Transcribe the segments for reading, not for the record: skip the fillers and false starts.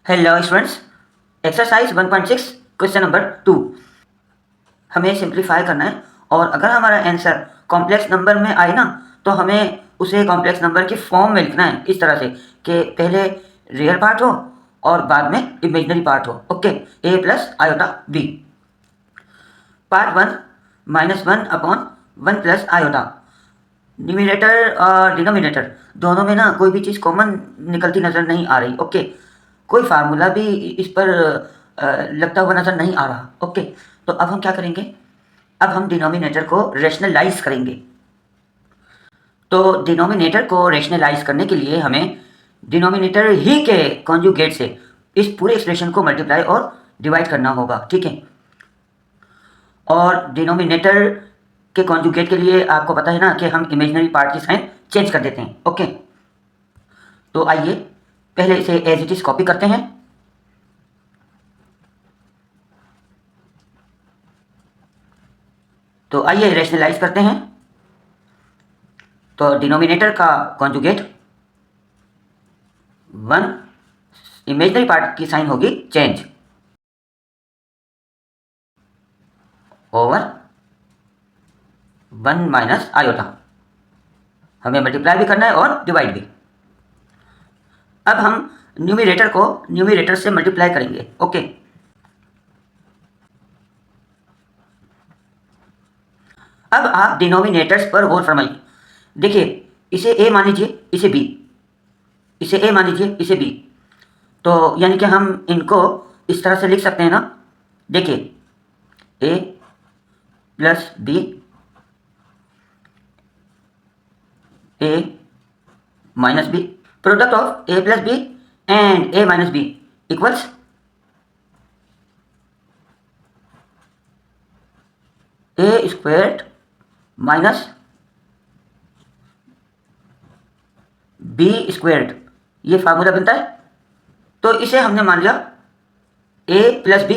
Hello students, exercise 1.6 question number 2 हमें simplify करना है। और अगर हमारा आंसर कॉम्प्लेक्स नंबर में आए ना, तो हमें उसे कॉम्प्लेक्स नंबर की फॉर्म में लिखना है, इस तरह से कि पहले रियल पार्ट हो और बाद में इमेजिनरी पार्ट हो। Okay, a plus iota b। Part 1 -1/1 plus iota. Numerator और डिनोमिनेटर दोनों में ना कोई भी चीज़ कॉमन निकलती नज़र नहीं आ रही। ओके, कोई फार्मूला भी इस पर लगता हुआ नज़र नहीं आ रहा। ओके, तो अब हम क्या करेंगे, अब हम डिनोमिनेटर को रेशनलाइज करेंगे। तो डिनोमिनेटर को रेशनलाइज करने के लिए हमें डिनोमिनेटर ही के कॉन्जुगेट से इस पूरे एक्सप्रेशन को मल्टीप्लाई और डिवाइड करना होगा। ठीक है, और डिनोमिनेटर के कॉन्जुगेट के लिए आपको पता है ना कि हम इमेजिनरी पार्ट की साइन चेंज कर देते हैं। ओके, तो आइए पहले इसे एज इट इज कॉपी करते हैं। तो आइए रेशनलाइज करते हैं। तो डिनोमिनेटर का कॉन्जुगेट 1, इमेजिनरी पार्ट की साइन होगी चेंज ओवर 1 माइनस आयोटा। हमें मल्टीप्लाई भी करना है और डिवाइड भी। अब हम न्यूमिनेटर को न्यूमिनेटर से मल्टीप्लाई करेंगे। ओके, अब आप डिनोमिनेटर्स पर गौर फरमाइए। देखिए, इसे a मान लीजिए, इसे b, इसे a मान लीजिए, इसे b। तो यानी कि हम इनको इस तरह से लिख सकते हैं ना। देखिए, a plus b, a minus b, product of a plus b and a minus b equals a squared minus b squared. ये फार्मूला बनता है। तो इसे हमने मान लिया a प्लस b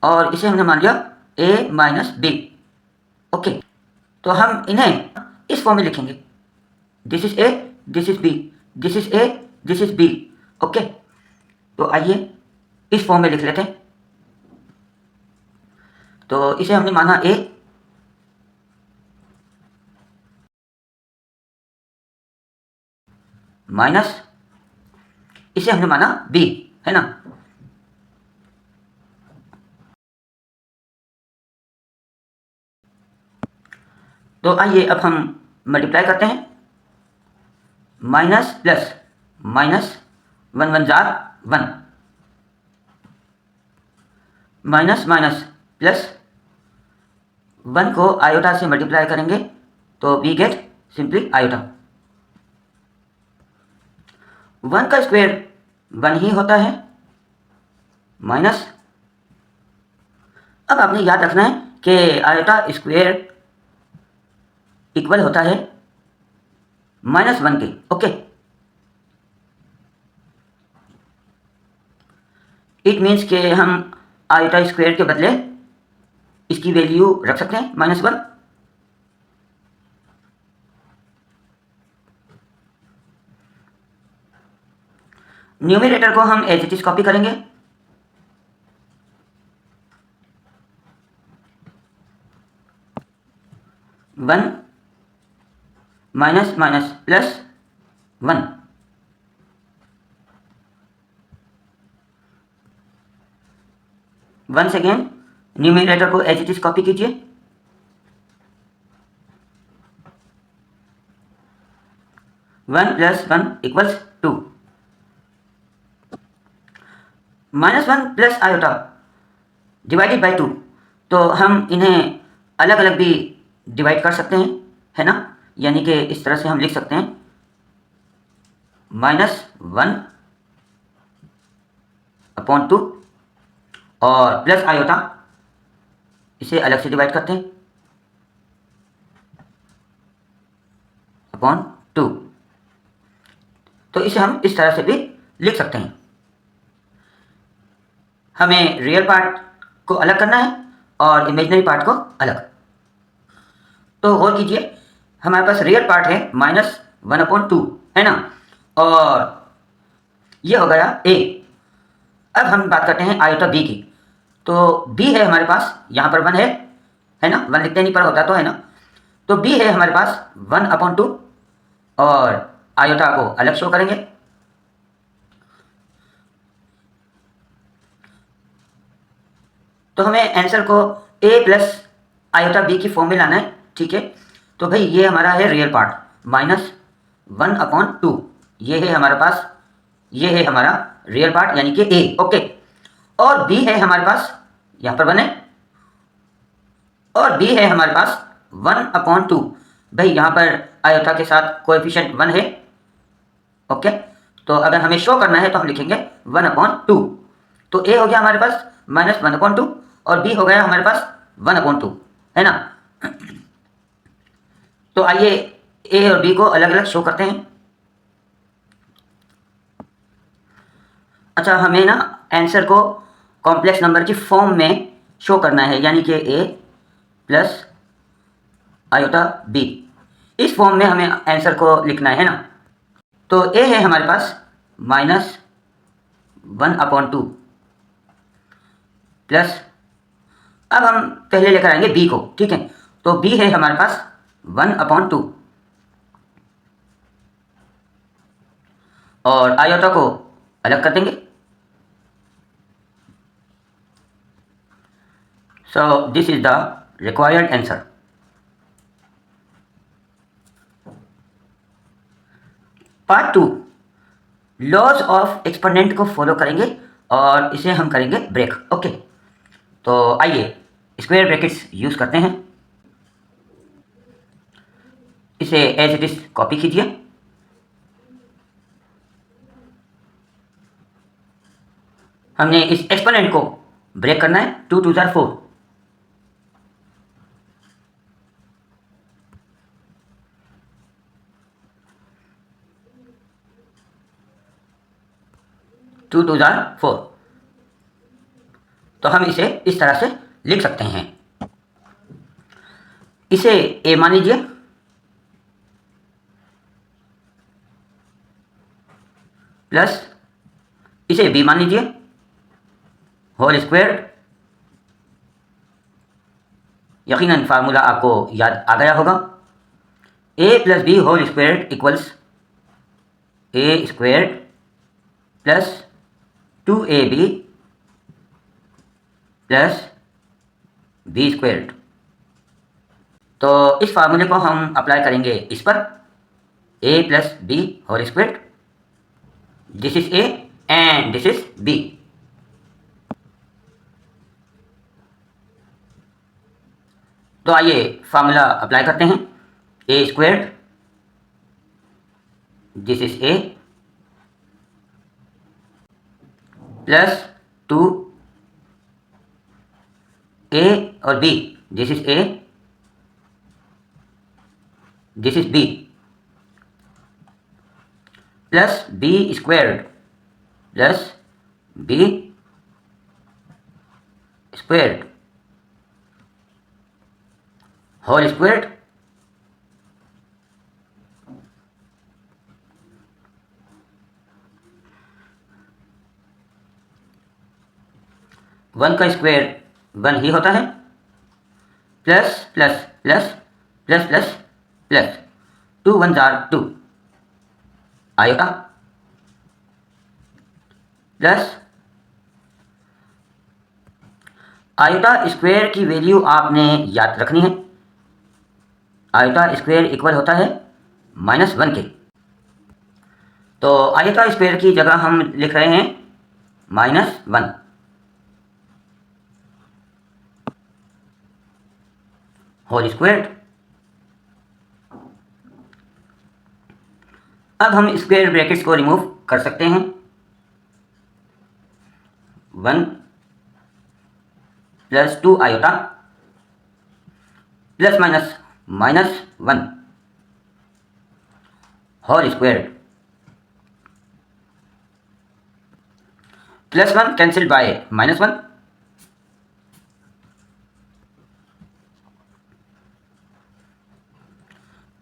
और इसे हमने मान लिया a माइनस b। ओके, तो हम इन्हें इस फॉर्म में लिखेंगे। This is a, this is b, this is a, this is b। Okay, तो आइए इस फॉर्म में लिख लेते हैं। तो इसे हमने माना a, माइनस इसे हमने माना b, है ना। तो आइए अब हम मल्टीप्लाई करते हैं। Minus plus minus 1 1 jar 1, minus minus plus 1 को आयोटा से मल्टीप्लाई करेंगे तो वी गेट सिंपली आयोटा। 1 का स्क्वायर 1 ही होता है, माइनस, अब आपने याद रखना है कि आयोटा स्क्वायर इक्वल होता है -1 के। ओके, इट मीन्स कि हम आयोटा स्क्वायर के बदले इसकी वैल्यू रख सकते हैं -1। न्यूमिनेटर को हम एज इट इज कॉपी करेंगे। One minus minus plus 1, once again numerator को एज इट इज कॉपी कीजिए। One plus 1 equals 2, -1 plus iota divided by 2। तो हम इन्हें अलग अलग भी डिवाइड कर सकते हैं, है ना। यानी कि इस तरह से हम लिख सकते हैं -1/2 और प्लस आयोटा, इसे अलग से डिवाइड करते हैं अपॉन 2। तो इसे हम इस तरह से भी लिख सकते हैं। हमें रियल पार्ट को अलग करना है और इमेजिनरी पार्ट को अलग। तो गौर कीजिए, हमारे पास रियल पार्ट है -1/2, है ना, और ये हो गया a। अब हम बात करते हैं आयोटा बी की। तो बी है हमारे पास, यहाँ पर 1 है ना, 1 लिखते नहीं पर होता तो है ना। तो बी है हमारे पास 1/2 और आयोटा को अलग शो करेंगे। तो हमें आंसर को a प्लस आयोटा बी की फॉर्म में लाना है, ठीक है। तो भाई ये हमारा है रियल पार्ट, -1/2 ये है हमारे पास, ये है हमारा रियल पार्ट यानी कि a, ओके। और b है हमारे पास, यहाँ पर 1 है, और b है हमारे पास 1/2। भाई यहाँ पर आयोटा के साथ कोएफिशिएंट 1 है, ओके। तो अगर हमें शो करना है तो हम लिखेंगे 1/2। तो a हो गया हमारे पास -1/2 और b हो गया हमारे पास 1/2, है ना। तो आइए a और b को अलग अलग शो करते हैं। अच्छा, हमें ना आंसर को कॉम्प्लेक्स नंबर की फॉर्म में शो करना है, यानी कि a प्लस आयोटा b, इस फॉर्म में हमें आंसर को लिखना है ना। तो a है हमारे पास -1/2 प्लस, अब हम पहले लेकर आएंगे b को, ठीक है। तो b है हमारे पास 1/2 और आयोटा को अलग कर देंगे। So this is the required answer. Part 2, laws of exponent को फॉलो करेंगे और इसे हम करेंगे ब्रेक, ओके। तो आइए स्क्वायर ब्रैकेट्स यूज करते हैं। इसे एज इट इज कॉपी कीजिए। हमने इस एक्सपोनेंट को ब्रेक करना है, 2 2 4 4। टू 2 4। तो हम इसे इस तरह से लिख सकते हैं। इसे a मान लीजिए, प्लस इसे b मान लीजिए, होल स्क्वायर। यकीनन फार्मूला आपको याद आ गया होगा, a plus B whole square equals a square plus 2ab plus b squared. तो इस फार्मूले को हम अप्लाई करेंगे इस पर, a plus B whole squared, this is a and this is b। तो आइए फार्मूला अप्लाई करते हैं, a squared, this is a plus 2 a और b, this is a, this is b, plus b squared plus b squared whole squared one का square 1 ही होता है, plus plus plus plus plus plus 2 1 2 iota plus iota square की value आपने याद रखनी है। आयोटा स्क्वायर इक्वल होता है -1 के। तो आयोटा स्क्वायर की जगह हम लिख रहे हैं -1 होल स्क्वायर्ड। अब हम स्क्वायर ब्रैकेट्स को रिमूव कर सकते हैं, 1 plus 2 iota plus minus -1 whole squared, +1 cancelled by -1,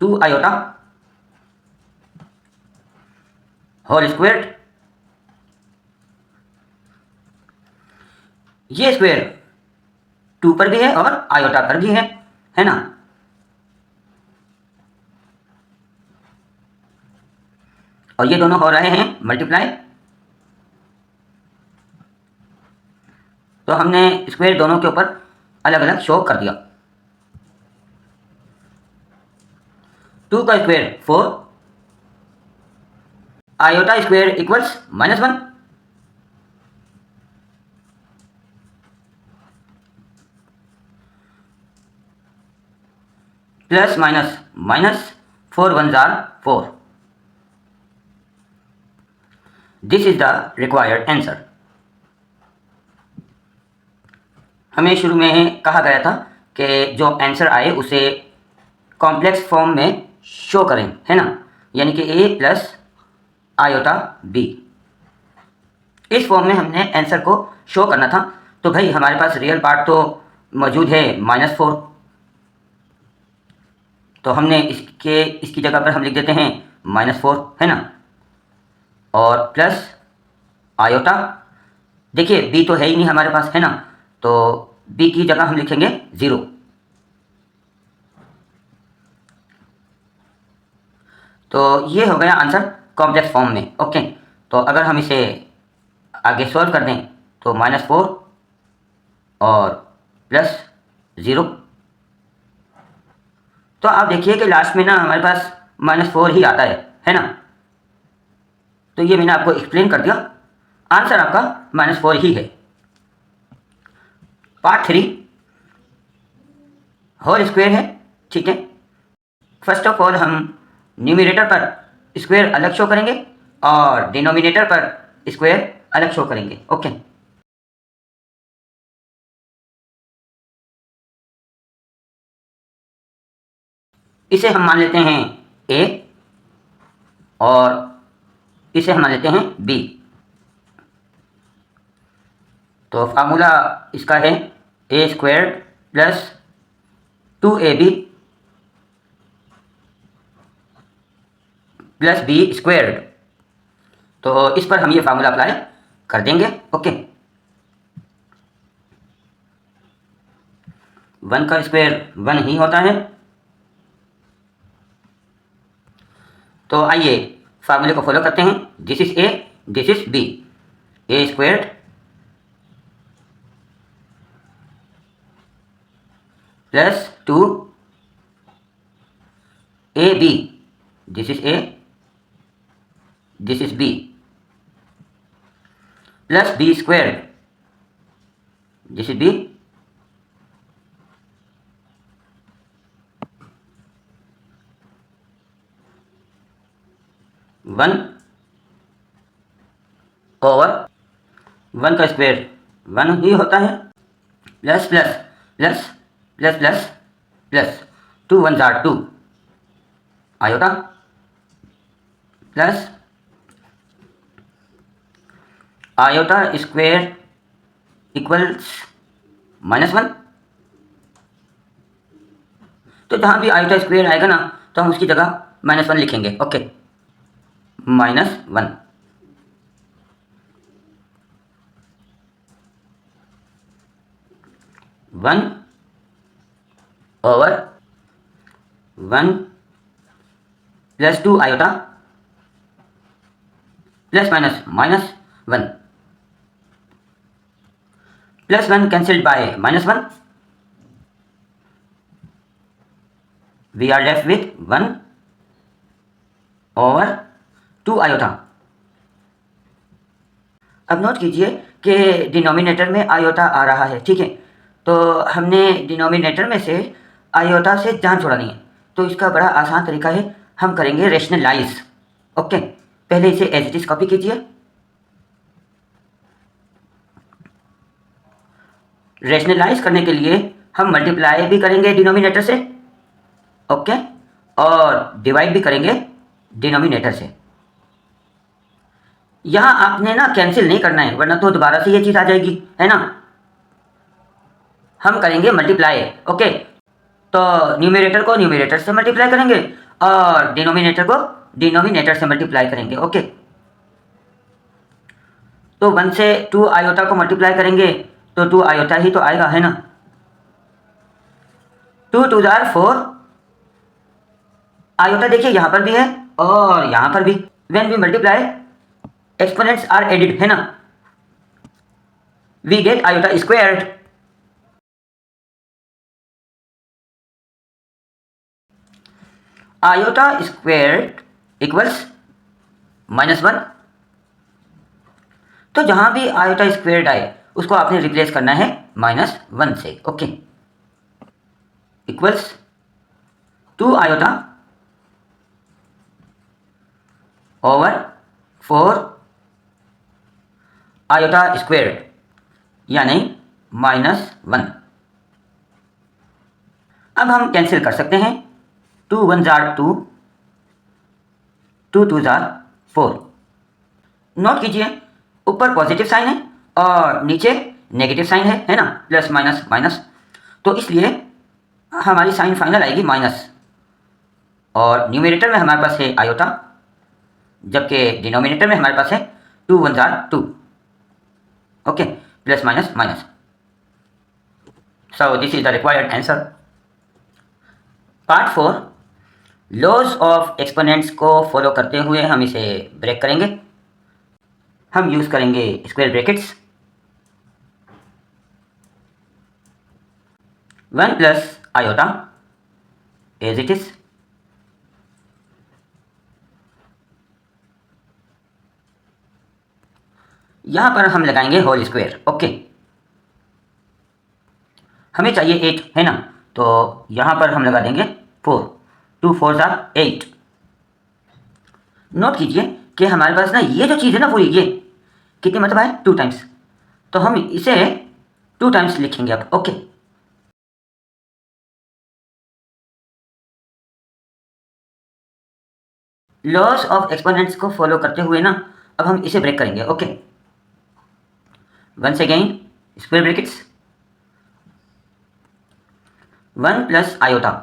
two iota whole squared ये स्क्वायर 2 पर भी है और आयोटा पर भी है ना। और ये दोनों हो रहे हैं मल्टीप्लाई। तो हमने स्क्वायर दोनों के ऊपर अलग अलग शो कर दिया। 2 का square 4, iota square equals -1, plus minus minus 4 1 jar 4। This is the required answer. हमें शुरू में कहा गया था कि जो आंसर आए उसे कॉम्प्लेक्स फॉर्म में शो करें, है ना, यानी कि a प्लस आयोटा b। इस फॉर्म में हमने आंसर को शो करना था। तो भाई हमारे पास रियल पार्ट तो मौजूद है -4, तो हमने इसकी जगह पर हम लिख देते हैं -4, है ना, और प्लस आयोटा। देखिए b तो है ही नहीं हमारे पास, है ना, तो b की जगह हम लिखेंगे 0। तो ये हो गया आंसर कॉम्प्लेक्स फॉर्म में। ओके, तो अगर हम इसे आगे सॉल्व कर दें तो -4 और प्लस 0। तो आप देखिए कि लास्ट में ना हमारे पास -4 ही आता है ना। तो ये मैंने आपको एक्सप्लेन कर दिया, आंसर आपका -4 ही है। पार्ट 3 होल स्क्वायर है, ठीक है। फर्स्ट ऑफ ऑल हम न्यूमरेटर पर स्क्वायर अलग शो करेंगे और डिनोमिनेटर पर स्क्वायर अलग शो करेंगे। ओके, इसे हम मान लेते हैं a और इसे हम मान लेते हैं b। तो फार्मूला इसका है a square plus 2ab plus b squared. तो इस पर हम ये फार्मूला अप्लाई कर देंगे। ओके, 1 का स्क्वायर 1 ही होता है। तो आइए फार्मूले को फॉलो करते हैं। This is a, this is b। a squared plus 2ab, this is a, this is b, plus b squared, this is b, 1 over 1 का स्क्वायर 1 ही होता है, plus plus plus plus plus plus 2 1 जार 2 iota plus iota square equals -1। तो जहाँ भी iota square आएगा ना तो हम उसकी जगह -1 लिखेंगे। Okay, -1 1 over 1 plus 2 iota plus minus -1, plus 1 cancelled by -1, we are left with 1 over 2 iota. अब नोट कीजिए कि डिनोमिनेटर में आयोटा आ रहा है, ठीक है। तो हमने डिनोमिनेटर में से आयोटा से जान छोड़ानी है। तो इसका बड़ा आसान तरीका है, हम करेंगे रेशनलाइज। ओके, पहले इसे एज इट इज कॉपी कीजिए। रेशनलाइज करने के लिए हम मल्टीप्लाई भी करेंगे डिनोमिनेटर से, ओके, और डिवाइड भी करेंगे डिनोमिनेटर से। यहां आपने ना कैंसिल नहीं करना है, वरना तो दोबारा से ये चीज आ जाएगी, है ना। हम करेंगे मल्टीप्लाई। ओके, तो न्यूमरेटर को न्यूमरेटर से मल्टीप्लाई करेंगे और डिनोमिनेटर को डिनोमिनेटर से मल्टीप्लाई करेंगे। ओके, तो 1 से 2 आयोटा को मल्टीप्लाई करेंगे तो 2 आयोटा ही तो आएगा, है ना। 2 2 जार 4 आयोटा देखिए यहाँ पर भी है और यहाँ पर भी। When we multiply exponents are added, है ना, we get iota squared. Iota squared equals -1। तो जहां भी आयोटा स्क्वायर्ड आए उसको आपने रिप्लेस करना है -1 से। Okay, equals 2 iota over 4 iota squared यानी -1। अब हम कैंसिल कर सकते हैं। 2 1 जार 2, 2 2 जार 4। नोट कीजिए, ऊपर पॉजिटिव साइन है और नीचे नेगेटिव साइन है ना, प्लस माइनस माइनस। तो इसलिए हमारी साइन फाइनल आएगी माइनस, और न्यूमरेटर में हमारे पास है आयोटा, जबकि डिनोमिनेटर में हमारे पास है 2 1 जार 2। Okay, plus minus minus. So this is the required answer. Part 4, laws of exponents को फॉलो करते हुए हम इसे ब्रेक करेंगे। हम यूज करेंगे स्क्वायर ब्रैकेट्स। 1 प्लस आयोटा एज इट इज, यहां पर हम लगाएंगे होल स्क्वायर। ओके, हमें चाहिए 8, है ना, तो यहां पर हम लगा देंगे 4। 2 4 जार 8। नोट कीजिए कि हमारे पास ना ये जो चीज़ है ना पूरी, ये कितनी मतलब है 2 टाइम्स, तो हम इसे 2 टाइम्स लिखेंगे अब। ओके, लॉस ऑफ एक्सपोनेंट्स को फॉलो करते हुए ना अब हम इसे ब्रेक करेंगे। Okay, once again square brackets. 1 plus iota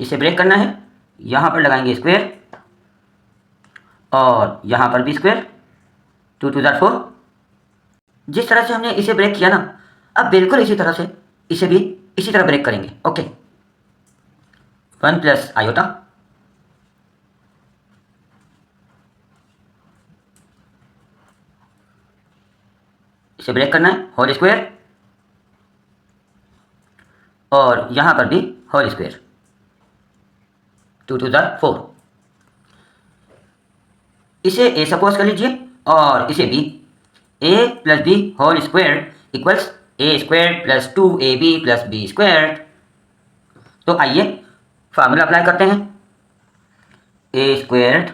इसे ब्रेक करना है, यहां पर लगाएंगे स्क्वायर और यहां पर भी स्क्वायर। 2 2 जार 4। जिस तरह से हमने इसे ब्रेक किया ना, अब बिल्कुल इसी तरह से इसे भी इसी तरह ब्रेक करेंगे। ओके, 1 प्लस आयोटा इसे ब्रेक करना है, होल स्क्वायर, और यहां पर भी होल स्क्वायर। 2 2 जार 4। इसे ए सपोज कर लीजिए और इसे B. A plus B whole square equals A square plus 2ab plus B square. तो आइए फार्मूला अप्लाई करते हैं। A square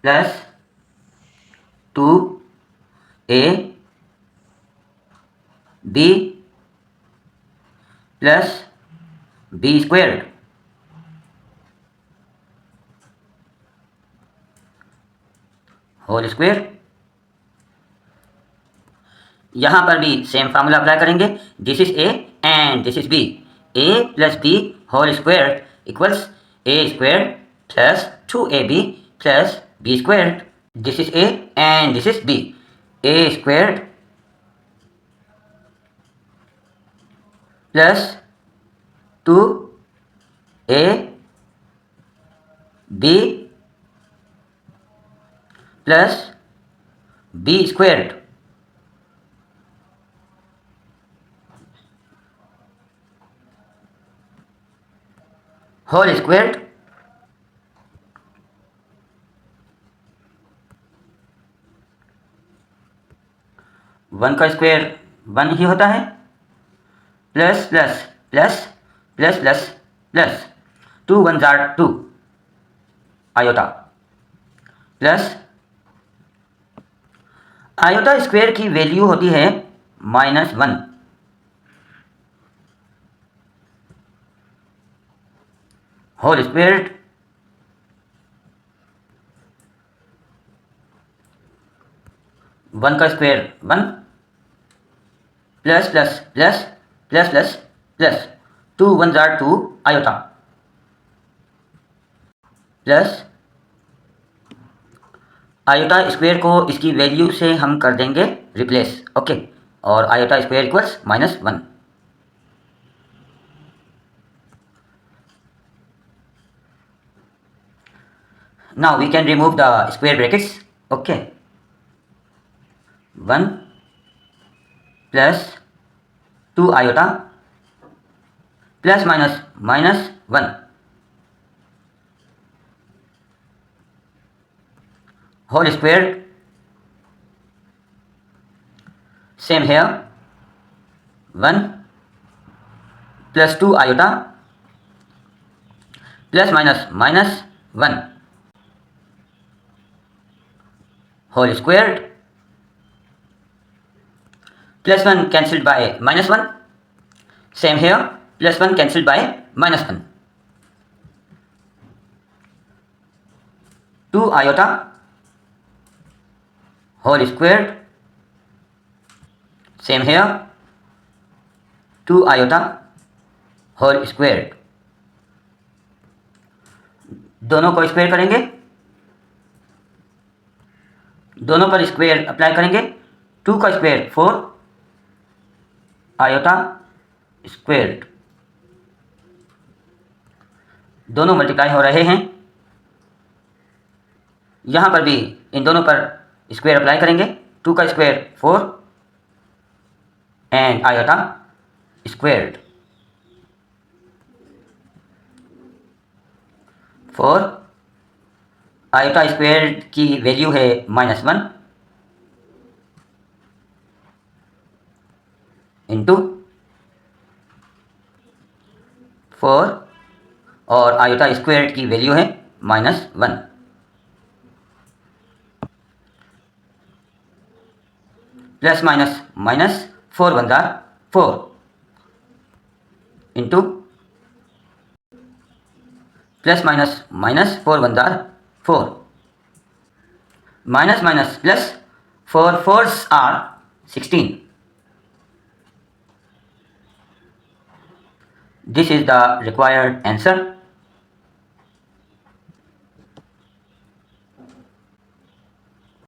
plus 2a B plus B square whole square. यहां पर भी सेम फार्मूला अप्लाई करेंगे। This is A and this is B. A plus B whole square equals A square plus 2ab plus B square. This is A and this is B. A square plus 2a B plus B square whole square. One का square 1 ही होता है, plus plus plus plus plus plus 2 1 जार 2 iota plus iota square की value होती है -1। Whole square 1 का square 1 plus plus plus plus plus plus 2 1 जार 2 आयोटा प्लस आयोटा स्क्वायर को इसकी वैल्यू से हम कर देंगे रिप्लेस, ओके, और iota square equals -1. Now we can remove the square brackets, okay. 1 plus 2 iota plus minus 1 whole square. Same here, 1 plus 2 iota plus minus 1 whole squared, plus 1 cancelled by -1. Same here, plus 1 cancelled by -1. 2 iota whole squared. Same here, 2 iota whole squared. दोनों को square करेंगे, दोनों पर square apply करेंगे. 2 का square 4 iota squared. दोनों multiply हो रहे हैं. यहाँ पर भी इन दोनों पर स्क्वायर अप्लाई करेंगे. 2 का square 4 and iota squared. 4 iota squared की वैल्यू है -1 इंटू 4 और आयोटा स्क्वायर्ड की वैल्यू है -1. Plus minus 4 1 jar 4 into plus minus 4 1 jar 4 minus plus 4 4s are 16. This is the required answer.